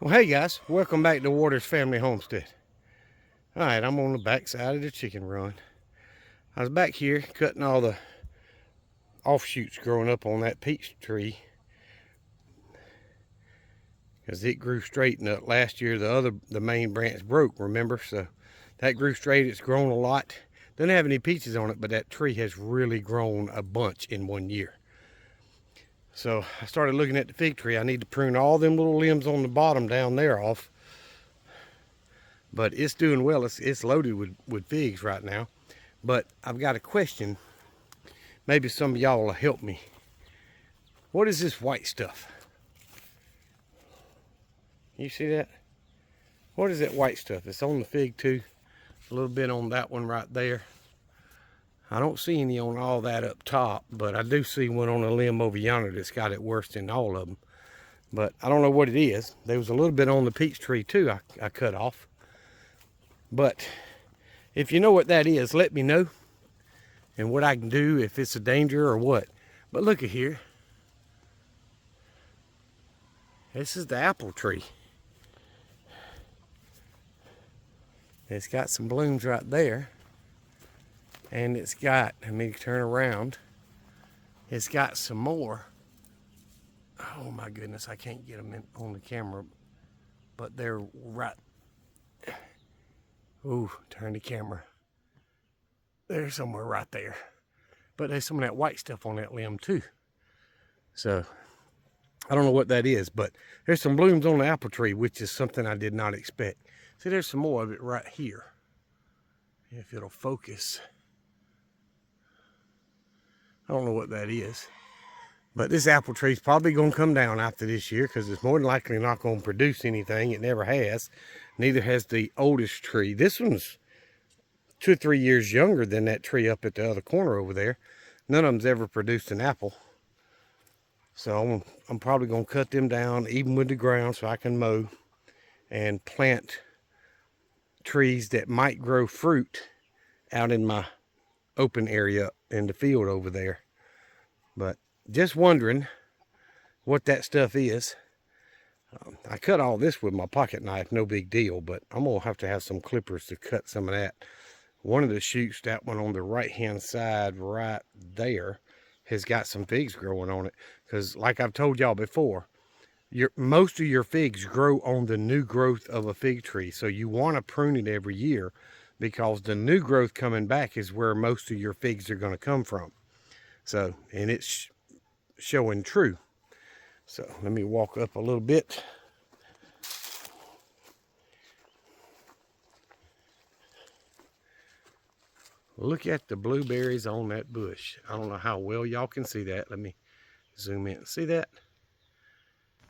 Well, hey guys, welcome back to Waters Family Homestead. All right, I'm on the back side of the chicken run. I was back here cutting all the offshoots growing up on that peach tree because it grew straight. And last year the main branch broke, remember? So that grew straight. It's grown a lot. Doesn't have any peaches on it, but that tree has really grown a bunch in 1 year. So I started looking at the fig tree. I need to prune all them little limbs on the bottom down there off. But it's doing well. It's loaded with figs right now. But I've got a question. Maybe some of y'all will help me. What is this white stuff? You see that? What is that white stuff? It's on the fig too. A little bit on that one right there. I don't see any on all that up top, but I do see one on a limb over yonder that's got it worse than all of them. But I don't know what it is. There was a little bit on the peach tree too I cut off. But if you know what that is, let me know. And what I can do, if it's a danger or what. But look at here. This is the apple tree. It's got some blooms right there. And it's got, let me turn around. It's got some more. Oh my goodness, I can't get them on the camera. But they're right. Ooh, turn the camera. They're somewhere right there. But there's some of that white stuff on that limb too. So, I don't know what that is, but there's some blooms on the apple tree, which is something I did not expect. See, there's some more of it right here. If it'll focus. I don't know what that is. But this apple tree is probably going to come down after this year because it's more than likely not going to produce anything. It never has. Neither has the oldest tree. This one's 2 or 3 years younger than that tree up at the other corner over there. None of them's ever produced an apple. So I'm probably going to cut them down even with the ground so I can mow and plant trees that might grow fruit out in my open area in the field over there. But just wondering what that stuff is. I cut all this with my pocket knife, no big deal, but I'm going to have some clippers to cut some of that. One of the shoots, that one on the right hand side right there, has got some figs growing on it. Because like I've told y'all before, most of your figs grow on the new growth of a fig tree. So you want to prune it every year because the new growth coming back is where most of your figs are going to come from. So, and it's showing true. So let me walk up a little bit. Look at the blueberries on that bush. I don't know how well y'all can see that. Let me zoom in. See that?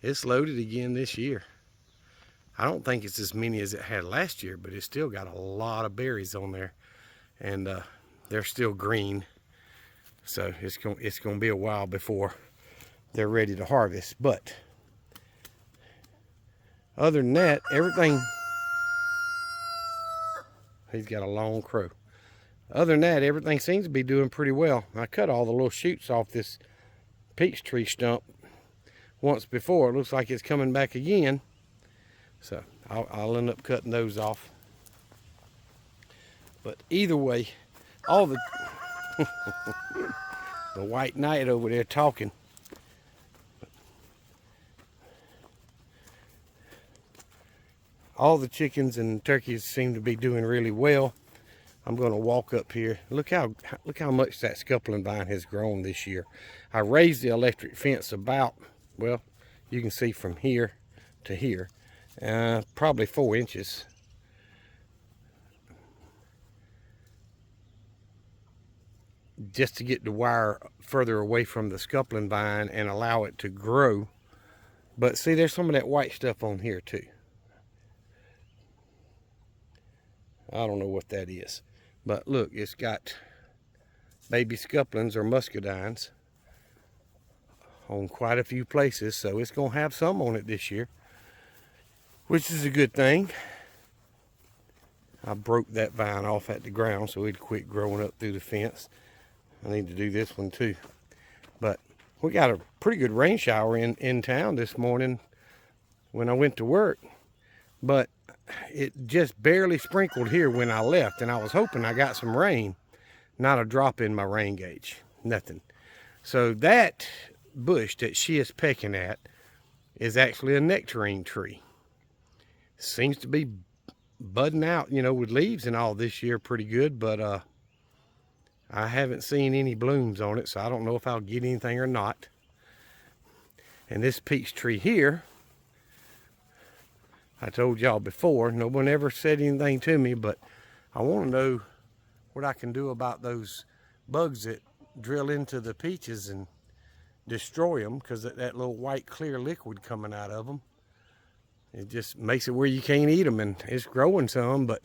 It's loaded again this year. I don't think it's as many as it had last year, but it's still got a lot of berries on there. And they're still green. So it's going to be a while before they're ready to harvest. But other than that, everything... He's got a long crow. Other than that, everything seems to be doing pretty well. I cut all the little shoots off this peach tree stump once before. It looks like it's coming back again. So I'll end up cutting those off. But either way, all the... the white knight over there talking. All the chickens and turkeys seem to be doing really well. I'm going to walk up here. Look how much that scuppling vine has grown this year. I raised the electric fence about, well, you can see from here to here, probably 4 inches. Just to get the wire further away from the scuppling vine and allow it to grow. But see, there's some of that white stuff on here too. I don't know what that is. But look, it's got baby scupplings or muscadines on quite a few places. So it's going to have some on it this year, which is a good thing. I broke that vine off at the ground so it'd quit growing up through the fence. I need to do this one too. But we got a pretty good rain shower in town this morning. when I went to work, but it just barely sprinkled here when I left, and I was hoping I got some rain. Not a drop in my rain gauge, nothing. So that bush that she is pecking at is actually a nectarine tree. Seems to be budding out, you know, with leaves and all this year pretty good, but I haven't seen any blooms on it, so I don't know if I'll get anything or not. And this peach tree here, I told y'all before, no one ever said anything to me, but I want to know what I can do about those bugs that drill into the peaches and destroy them, because that little white clear liquid coming out of them, it just makes it where you can't eat them. And it's growing some, but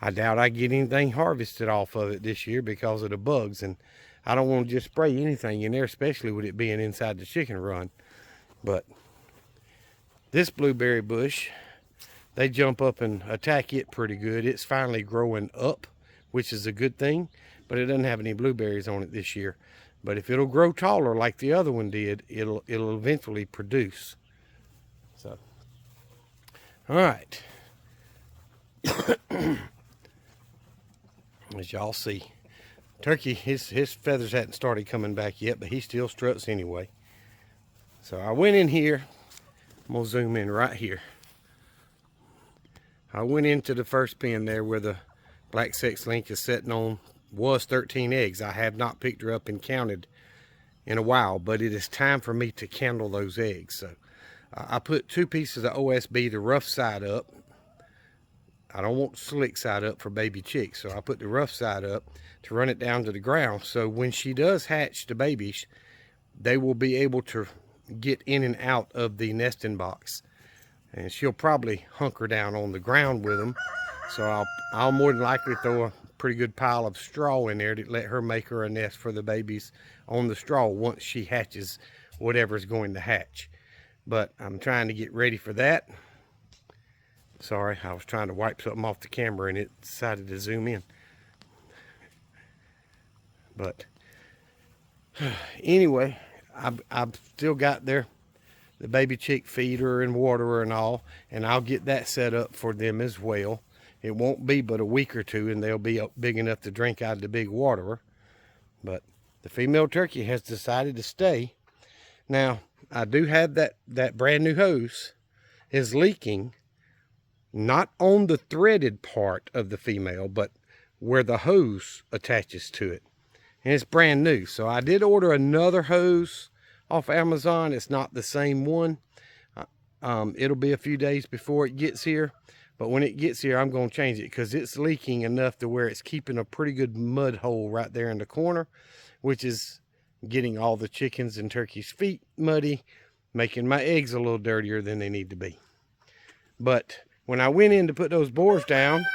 I doubt I get anything harvested off of it this year because of the bugs. And I don't want to just spray anything in there, especially with it being inside the chicken run. But this blueberry bush, they jump up and attack it pretty good. It's finally growing up, which is a good thing, but it doesn't have any blueberries on it this year. But if it'll grow taller like the other one did, it'll eventually produce. So, all right. As y'all see, Turkey, his feathers hadn't started coming back yet, but he still struts anyway. So I went in here. I'm gonna zoom in right here. I went into the first pen there where the black sex link is sitting on, was 13 eggs. I have not picked her up and counted in a while, but it is time for me to candle those eggs. So I put 2 pieces of OSB, the rough side up. I don't want the slick side up for baby chicks, so I put the rough side up to run it down to the ground. So when she does hatch the babies, they will be able to get in and out of the nesting box. And she'll probably hunker down on the ground with them. So I'll more than likely throw a pretty good pile of straw in there to let her make her a nest for the babies on the straw once she hatches whatever's going to hatch. But I'm trying to get ready for that. Sorry, I was trying to wipe something off the camera and it decided to zoom in. But anyway, I've still got the baby chick feeder and waterer and all, and I'll get that set up for them as well. It won't be but a week or two and they'll be big enough to drink out of the big waterer. But the female turkey has decided to stay. Now, I do have that brand new hose is leaking, not on the threaded part of the female, but where the hose attaches to it. And it's brand new. So I did order another hose off Amazon. It's not the same one. It'll be a few days before it gets here. But when it gets here, I'm going to change it because it's leaking enough to where it's keeping a pretty good mud hole right there in the corner, which is getting all the chickens and turkeys' feet muddy, making my eggs a little dirtier than they need to be. But when I went in to put those boars down,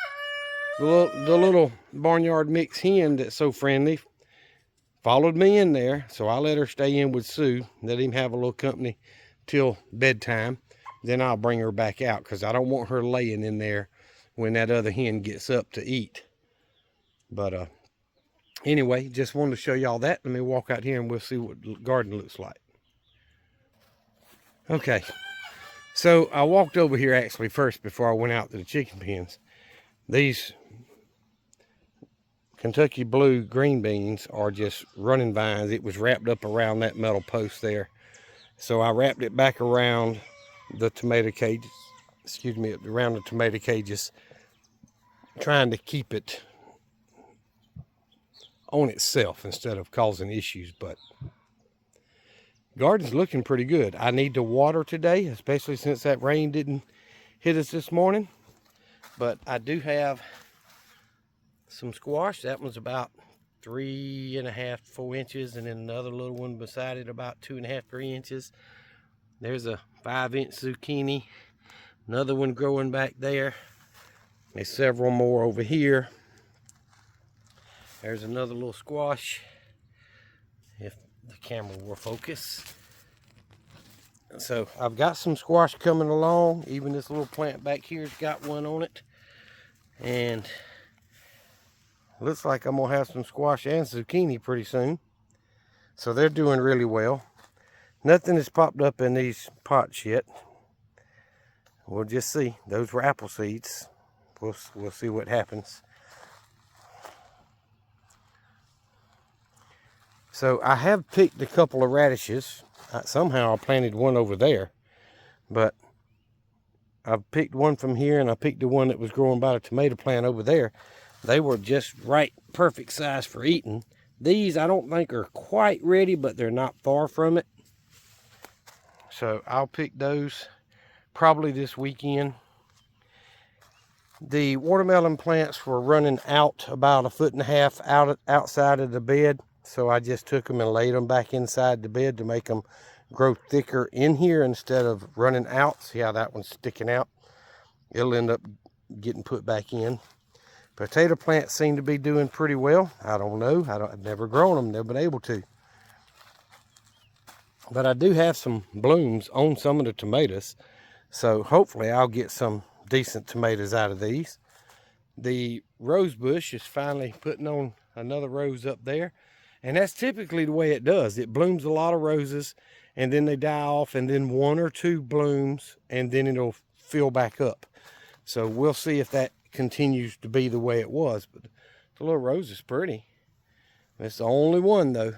the little barnyard mix hen that's so friendly followed me in there. So I let her stay in with Sue, let him have a little company till bedtime. Then I'll bring her back out because I don't want her laying in there when that other hen gets up to eat. But anyway, just wanted to show y'all that. Let me walk out here and we'll see what the garden looks like. Okay, so I walked over here actually first before I went out to the chicken pens. These Kentucky blue green beans are just running vines. It was wrapped up around that metal post there. So I wrapped it back around the tomato cages, around the tomato cages, trying to keep it on itself instead of causing issues. But garden's looking pretty good. I need to water today, especially since that rain didn't hit us this morning. But I do have some squash. That one's about 3.5, 4 inches, and then another little one beside it about 2.5, 3 inches. There's a 5-inch zucchini, another one growing back there. There's several more over here. There's another little squash, if the camera will focus. So I've got some squash coming along. Even this little plant back here's got one on it. And looks like I'm gonna have some squash and zucchini pretty soon. So they're doing really well. Nothing has popped up in these pots yet. we'll just see. Those were apple seeds. We'll see what happens. So I have picked a couple of radishes. Somehow I planted one over there, but I've picked one from here, and I picked the one that was growing by the tomato plant over there. They were just right, perfect size for eating. These I don't think are quite ready, but they're not far from it. So I'll pick those probably this weekend. The watermelon plants were running out about 1.5 foot outside of the bed. So I just took them and laid them back inside the bed to make them grow thicker in here instead of running out. See how that one's sticking out? It'll end up getting put back in. Potato plants seem to be doing pretty well. I don't know. I've never grown them, never been able to. But I do have some blooms on some of the tomatoes. So hopefully I'll get some decent tomatoes out of these. The rose bush is finally putting on another rose up there. And that's typically the way it does. It blooms a lot of roses, and then they die off, and then 1 or 2 blooms, and then it'll fill back up. So we'll see if that continues to be the way it was. But the little rose is pretty. It's the only one, though.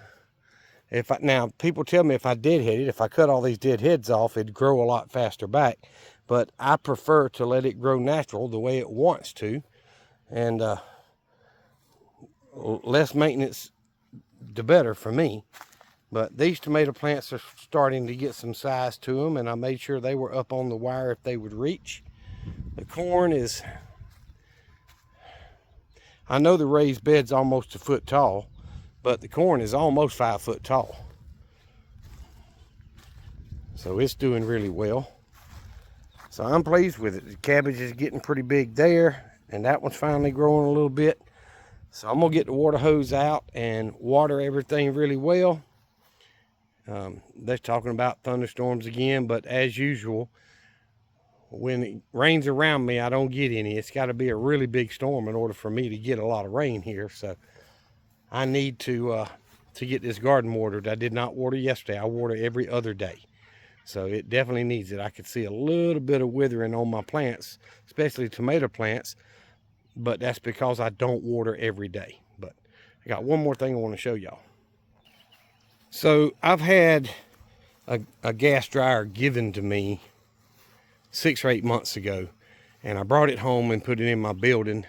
Now, people tell me if I deadhead it, if I cut all these dead heads off, it'd grow a lot faster back. But I prefer to let it grow natural the way it wants to. And less maintenance, the better for me. But these tomato plants are starting to get some size to them, and I made sure they were up on the wire if they would reach. The corn is, I know the raised bed's almost 1 foot tall, but the corn is almost 5 foot tall. So it's doing really well. So I'm pleased with it. The cabbage is getting pretty big there, and that one's finally growing a little bit. So I'm gonna get the water hose out and water everything really well. They're talking about thunderstorms again, but as usual, when it rains around me, I don't get any. It's got to be a really big storm in order for me to get a lot of rain here. So I need to get this garden watered. I did not water yesterday. I water every other day. So it definitely needs it. I could see a little bit of withering on my plants, especially tomato plants, but that's because I don't water every day. But I got one more thing I want to show y'all. So I've had a gas dryer given to me 6 or 8 months ago, and I brought it home and put it in my building.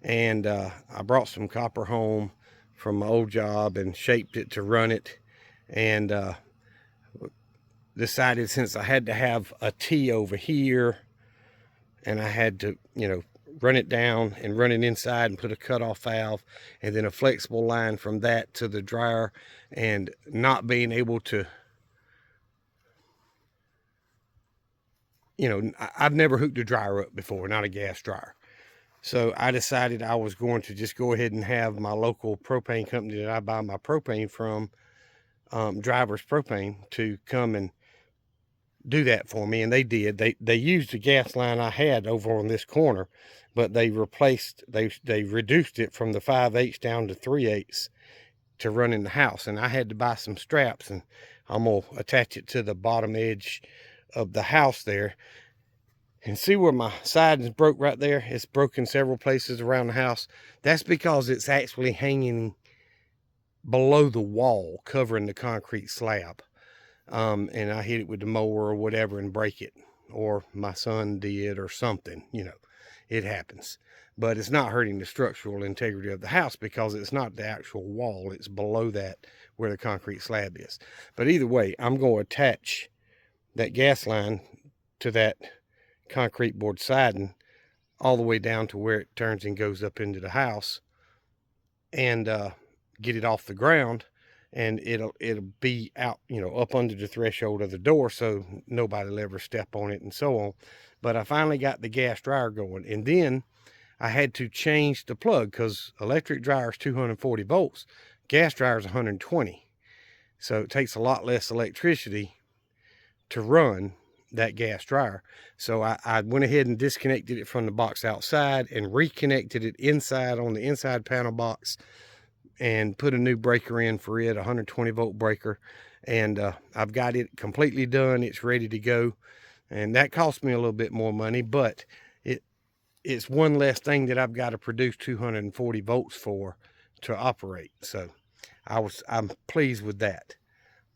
And I brought some copper home from my old job and shaped it to run it, and decided since I had to have a T over here, and I had to, run it down and run it inside and put a cutoff valve, and then a flexible line from that to the dryer, and not being able to, I've never hooked a dryer up before, not a gas dryer. So I decided I was going to just go ahead and have my local propane company that I buy my propane from, Driver's Propane, to come and do that for me. And they did. They used the gas line I had over on this corner, but they reduced it from the 5/8 down to 3/8 to run in the house. And I had to buy some straps, and I'm going to attach it to the bottom edge of the house there. And see where my siding's broke right there? It's broken several places around the house. That's because it's actually hanging below the wall, covering the concrete slab. And I hit it with the mower or whatever and break it. Or my son did, or something, it happens. But it's not hurting the structural integrity of the house because it's not the actual wall. It's below that where the concrete slab is. But either way, I'm going to attach that gas line to that concrete board siding all the way down to where it turns and goes up into the house, and get it off the ground, and it'll be out, up under the threshold of the door, so nobody will ever step on it and so on. But I finally got the gas dryer going, and then I had to change the plug because electric dryer is 240 volts, gas dryer is 120. So it takes a lot less electricity to run that gas dryer. So I went ahead and disconnected it from the box outside and reconnected it inside on the inside panel box, and put a new breaker in for it, a 120 volt breaker. And I've got it completely done. It's ready to go. And that cost me a little bit more money, but it's one less thing that I've got to produce 240 volts for to operate. So I'm pleased with that.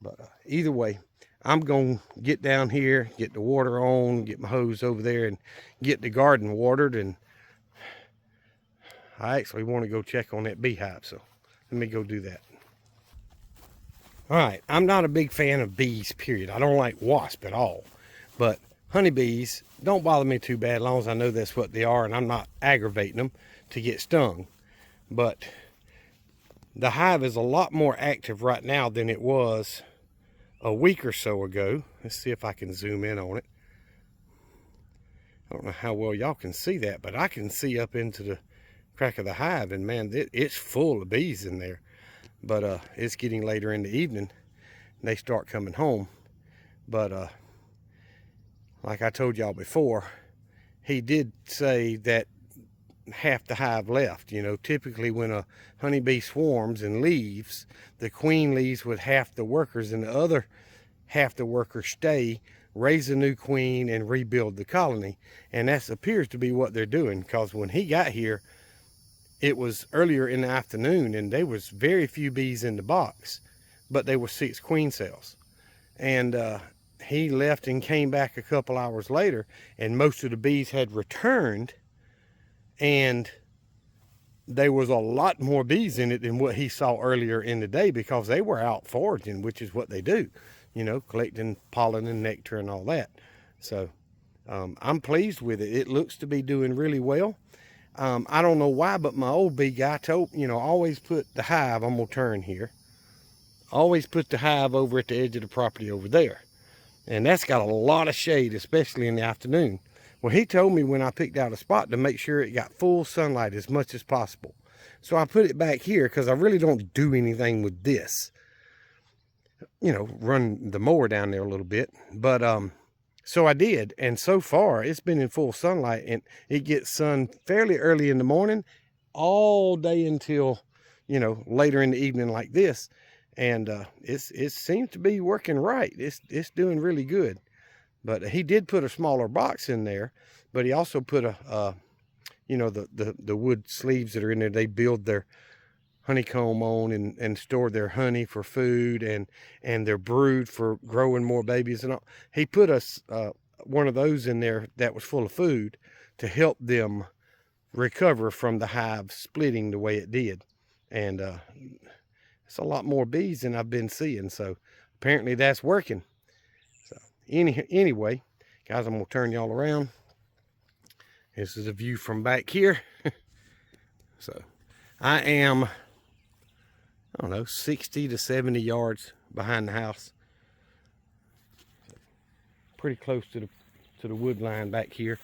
But either way, I'm going to get down here, get the water on, get my hose over there, and get the garden watered. And I actually want to go check on that beehive, so let me go do that. All right, I'm not a big fan of bees, period. I don't like wasps at all. But honeybees don't bother me too bad, as long as I know that's what they are and I'm not aggravating them to get stung. But the hive is a lot more active right now than it was a week or so ago. Let's see if I can zoom in on it. I don't know how well y'all can see that, but I can see up into the crack of the hive, and man, it's full of bees in there. But it's getting later in the evening and they start coming home. But like I told y'all before, he did say that half the hive left. You know, typically when a honeybee swarms and leaves, the queen leaves with half the workers, and the other half the workers stay, raise a new queen, and rebuild the colony. And that appears to be what they're doing, because when he got here, it was earlier in the afternoon and there was very few bees in the box, but there were 6 queen cells. And he left and came back a couple hours later, and most of the bees had returned, and there was a lot more bees in it than what he saw earlier in the day, because they were out foraging, which is what they do, you know, collecting pollen and nectar and all that. So I'm pleased with it. It looks to be doing really well. I don't know why, but my old bee guy told, you know, always put the hive, I'm gonna turn here, always put the hive over at the edge of the property over there. And that's got a lot of shade, especially in the afternoon. Well, he told me when I picked out a spot to make sure it got full sunlight as much as possible. So I put it back here because I really don't do anything with this. You know, run the mower down there a little bit. But so I did, and so far it's been in full sunlight, and it gets sun fairly early in the morning, all day until, you know, later in the evening like this. And it seems to be working right. It's doing really good. But he did put a smaller box in there, but he also put you know, the wood sleeves that are in there, they build their honeycomb on and store their honey for food, and their brood for growing more babies and all. He put one of those in there that was full of food to help them recover from the hive splitting the way it did. And it's a lot more bees than I've been seeing, so apparently that's working. So anyway, guys, I'm gonna turn y'all around. This is a view from back here. So I am, I don't know, 60 to 70 yards behind the house. Pretty close to the wood line back here.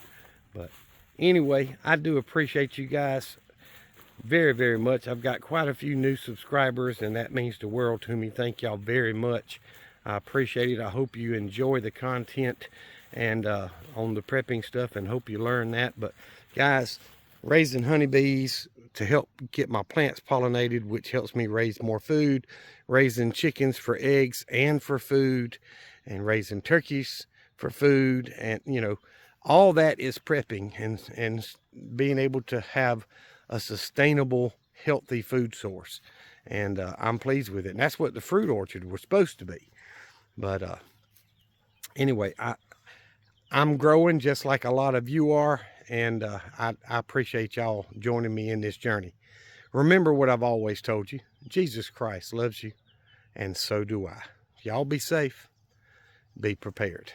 But anyway, I do appreciate you guys very, very much. I've got quite a few new subscribers, and that means the world to me. Thank y'all very much. I appreciate it. I hope you enjoy the content and on the prepping stuff, and hope you learn that. But guys, raising honeybees to help get my plants pollinated, which helps me raise more food, raising chickens for eggs and for food, and raising turkeys for food, and you know, all that is prepping and being able to have a sustainable, healthy food source. And I'm pleased with it, and that's what the fruit orchard was supposed to be. But anyway, I'm growing just like a lot of you are, and I appreciate y'all joining me in this journey. Remember what I've always told you: Jesus Christ loves you, and so do I. Y'all be safe, be prepared.